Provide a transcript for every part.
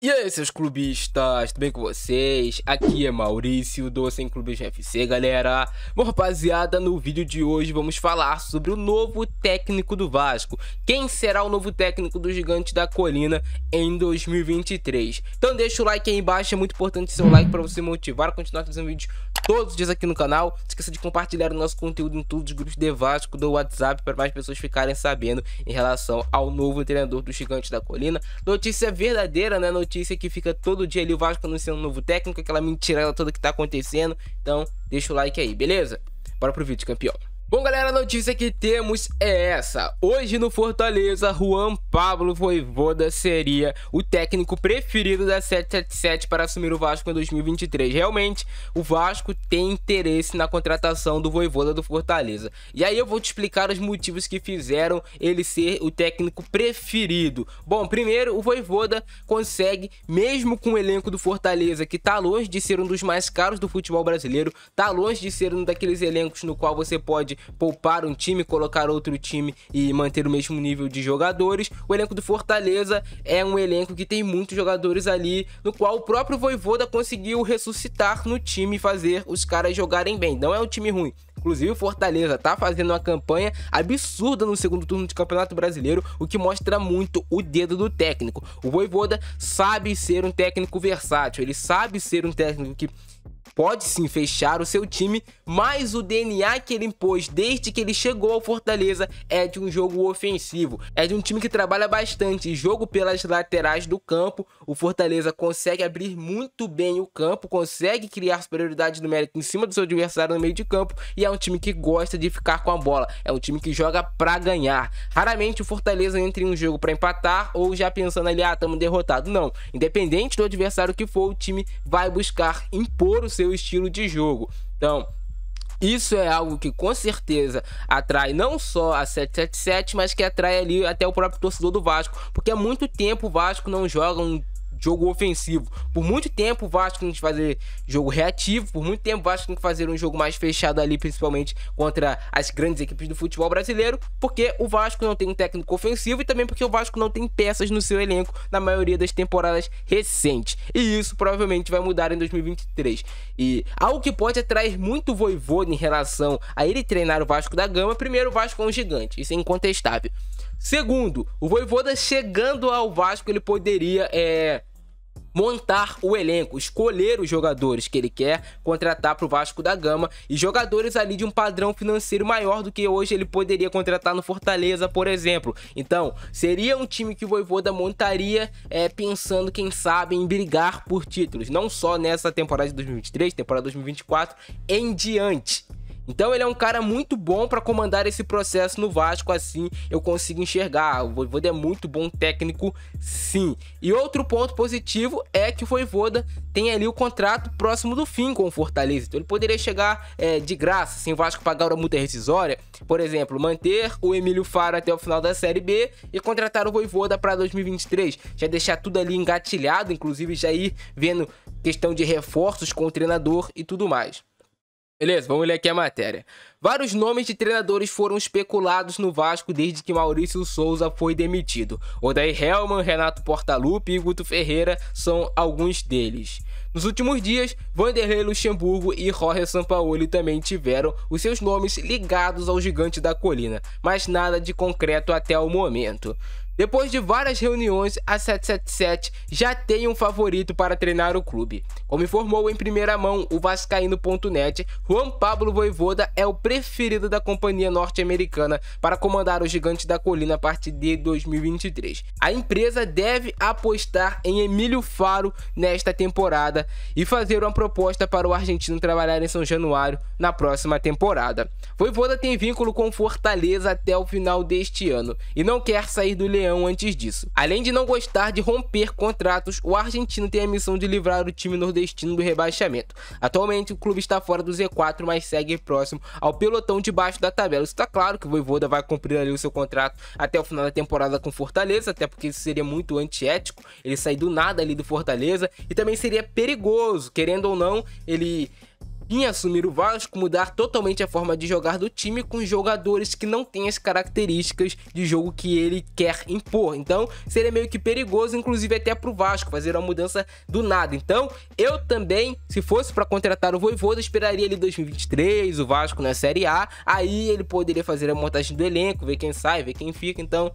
E aí, seus clubistas, tudo bem com vocês? Aqui é Maurício, do Sem Clubismo FC, galera. Bom, rapaziada, no vídeo de hoje vamos falar sobre o novo técnico do Vasco. Quem será o novo técnico do Gigante da Colina em 2023? Então deixa o like aí embaixo, é muito importante seu like para você motivar a continuar fazendo vídeos todos os dias aqui no canal. Não esqueça de compartilhar o nosso conteúdo em todos os grupos de Vasco do WhatsApp para mais pessoas ficarem sabendo em relação ao novo treinador do Gigante da Colina. Notícia verdadeira, né? Notícia que fica todo dia ali o Vasco anunciando um novo técnico, aquela mentirada toda que tá acontecendo. Então deixa o like aí, beleza? Bora pro vídeo, campeão. Bom, galera, a notícia que temos é essa. Hoje no Fortaleza, Juan Pablo Vojvoda seria o técnico preferido da 777 para assumir o Vasco em 2023. Realmente, o Vasco tem interesse na contratação do Vojvoda do Fortaleza. E aí eu vou te explicar os motivos que fizeram ele ser o técnico preferido. Bom, primeiro, o Vojvoda consegue, mesmo com o elenco do Fortaleza, que tá longe de ser um dos mais caros do futebol brasileiro, tá longe de ser um daqueles elencos no qual você pode poupar um time, colocar outro time e manter o mesmo nível de jogadores. O elenco do Fortaleza é um elenco que tem muitos jogadores ali, no qual o próprio Vojvoda conseguiu ressuscitar no time e fazer os caras jogarem bem. Não é um time ruim. Inclusive o Fortaleza tá fazendo uma campanha absurda no segundo turno de Campeonato Brasileiro, o que mostra muito o dedo do técnico. O Vojvoda sabe ser um técnico versátil, ele sabe ser um técnico que pode sim fechar o seu time, mas o DNA que ele impôs desde que ele chegou ao Fortaleza é de um jogo ofensivo, é de um time que trabalha bastante jogo pelas laterais do campo. O Fortaleza consegue abrir muito bem o campo, consegue criar superioridade numérica em cima do seu adversário no meio de campo, e é um time que gosta de ficar com a bola, é um time que joga pra ganhar. Raramente o Fortaleza entra em um jogo pra empatar ou já pensando ali, estamos derrotados. Não, independente do adversário que for, o time vai buscar impor o seu estilo de jogo. Então isso é algo que com certeza atrai não só a 777, mas que atrai ali até o próprio torcedor do Vasco, porque há muito tempo o Vasco não joga um jogo ofensivo. Por muito tempo o Vasco tem que fazer jogo reativo, por muito tempo o Vasco tem que fazer um jogo mais fechado ali, principalmente contra as grandes equipes do futebol brasileiro, porque o Vasco não tem um técnico ofensivo e também porque o Vasco não tem peças no seu elenco na maioria das temporadas recentes. E isso provavelmente vai mudar em 2023. E algo que pode atrair muito o Vojvoda em relação a ele treinar o Vasco da Gama: primeiro, o Vasco é um gigante, isso é incontestável. Segundo, o Vojvoda chegando ao Vasco, ele poderia montar o elenco, escolher os jogadores que ele quer contratar para o Vasco da Gama, e jogadores ali de um padrão financeiro maior do que hoje ele poderia contratar no Fortaleza, por exemplo. Então, seria um time que o Vojvoda montaria pensando, quem sabe, em brigar por títulos, não só nessa temporada de 2023, temporada 2024 em diante. Então ele é um cara muito bom para comandar esse processo no Vasco, assim eu consigo enxergar. O Vojvoda é muito bom técnico, sim. E outro ponto positivo é que o Vojvoda tem ali o contrato próximo do fim com o Fortaleza. Então ele poderia chegar de graça, sem o Vasco pagar a multa rescisória. Por exemplo, manter o Emílio Faro até o final da Série B e contratar o Vojvoda para 2023. Já deixar tudo ali engatilhado, inclusive já ir vendo questão de reforços com o treinador e tudo mais. Beleza, vamos ler aqui a matéria. Vários nomes de treinadores foram especulados no Vasco desde que Maurício Souza foi demitido. Odair Hellmann, Renato Portaluppi e Guto Ferreira são alguns deles. Nos últimos dias, Vanderlei Luxemburgo e Jorge Sampaoli também tiveram os seus nomes ligados ao Gigante da Colina, mas nada de concreto até o momento. Depois de várias reuniões, a 777 já tem um favorito para treinar o clube. Como informou em primeira mão o Vascaíno.net, Juan Pablo Vojvoda é o preferido da companhia norte-americana para comandar o Gigante da Colina a partir de 2023. A empresa deve apostar em Emílio Faro nesta temporada e fazer uma proposta para o argentino trabalhar em São Januário na próxima temporada. Vojvoda tem vínculo com Fortaleza até o final deste ano e não quer sair do Leão antes disso. Além de não gostar de romper contratos, o argentino tem a missão de livrar o time nordestino do rebaixamento. Atualmente o clube está fora do Z4, mas segue próximo ao pelotão de baixo da tabela. Está claro que o Vojvoda vai cumprir ali o seu contrato até o final da temporada com Fortaleza, até porque isso seria muito antiético, ele sair do nada ali do Fortaleza, e também seria perigoso, querendo ou não, ele em assumir o Vasco, mudar totalmente a forma de jogar do time com jogadores que não têm as características de jogo que ele quer impor. Então seria meio que perigoso, inclusive até pro Vasco, fazer uma mudança do nada. Então eu também, se fosse para contratar o Vojvoda, esperaria ele 2023, o Vasco na Série A, aí ele poderia fazer a montagem do elenco, ver quem sai, ver quem fica. Então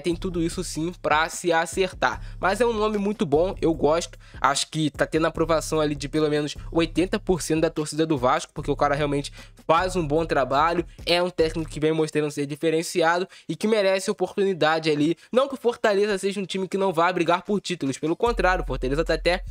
tem tudo isso sim pra se acertar. Mas é um nome muito bom, eu gosto. Acho que tá tendo aprovação ali de pelo menos 80% da torcida do Vasco, porque o cara realmente faz um bom trabalho. É um técnico que vem mostrando ser diferenciado e que merece oportunidade ali. Não que o Fortaleza seja um time que não vá brigar por títulos, pelo contrário, o Fortaleza tá até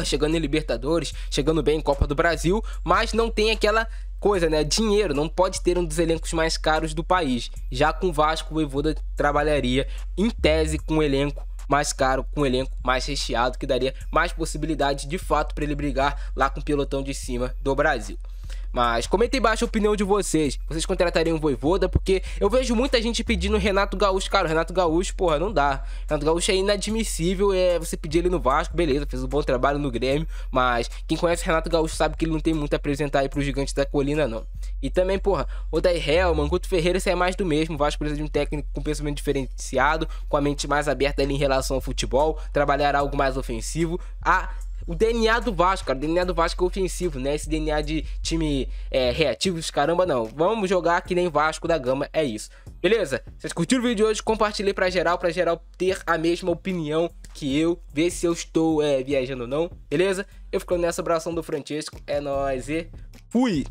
chegando em Libertadores, chegando bem em Copa do Brasil, mas não tem aquela coisa, né? Dinheiro, não pode ter um dos elencos mais caros do país. Já com o Vasco, o Vojvoda trabalharia em tese com um elenco mais caro, com um elenco mais recheado, que daria mais possibilidade de fato para ele brigar lá com o pelotão de cima do Brasil. Mas comenta aí embaixo a opinião de vocês. Vocês contratariam o Vojvoda? Porque eu vejo muita gente pedindo o Renato Gaúcho. Cara, o Renato Gaúcho, porra, não dá. O Renato Gaúcho é inadmissível. Você pedir ele no Vasco, beleza, fez um bom trabalho no Grêmio. Mas quem conhece o Renato Gaúcho sabe que ele não tem muito a apresentar aí pro Gigante da Colina, não. E também, porra, Odair Hellmann, Guto Ferreira, isso é mais do mesmo. O Vasco precisa de um técnico com pensamento diferenciado, com a mente mais aberta ali em relação ao futebol, trabalhar algo mais ofensivo. O DNA do Vasco, cara, o DNA do Vasco é ofensivo, né? Esse DNA de time reativo, caramba, não. Vamos jogar que nem Vasco da Gama, é isso. Beleza? Vocês curtiram o vídeo de hoje? Compartilhei pra geral ter a mesma opinião que eu. Ver se eu estou viajando ou não, beleza? Eu ficando nessa, abração do Francesco, é nóis e fui!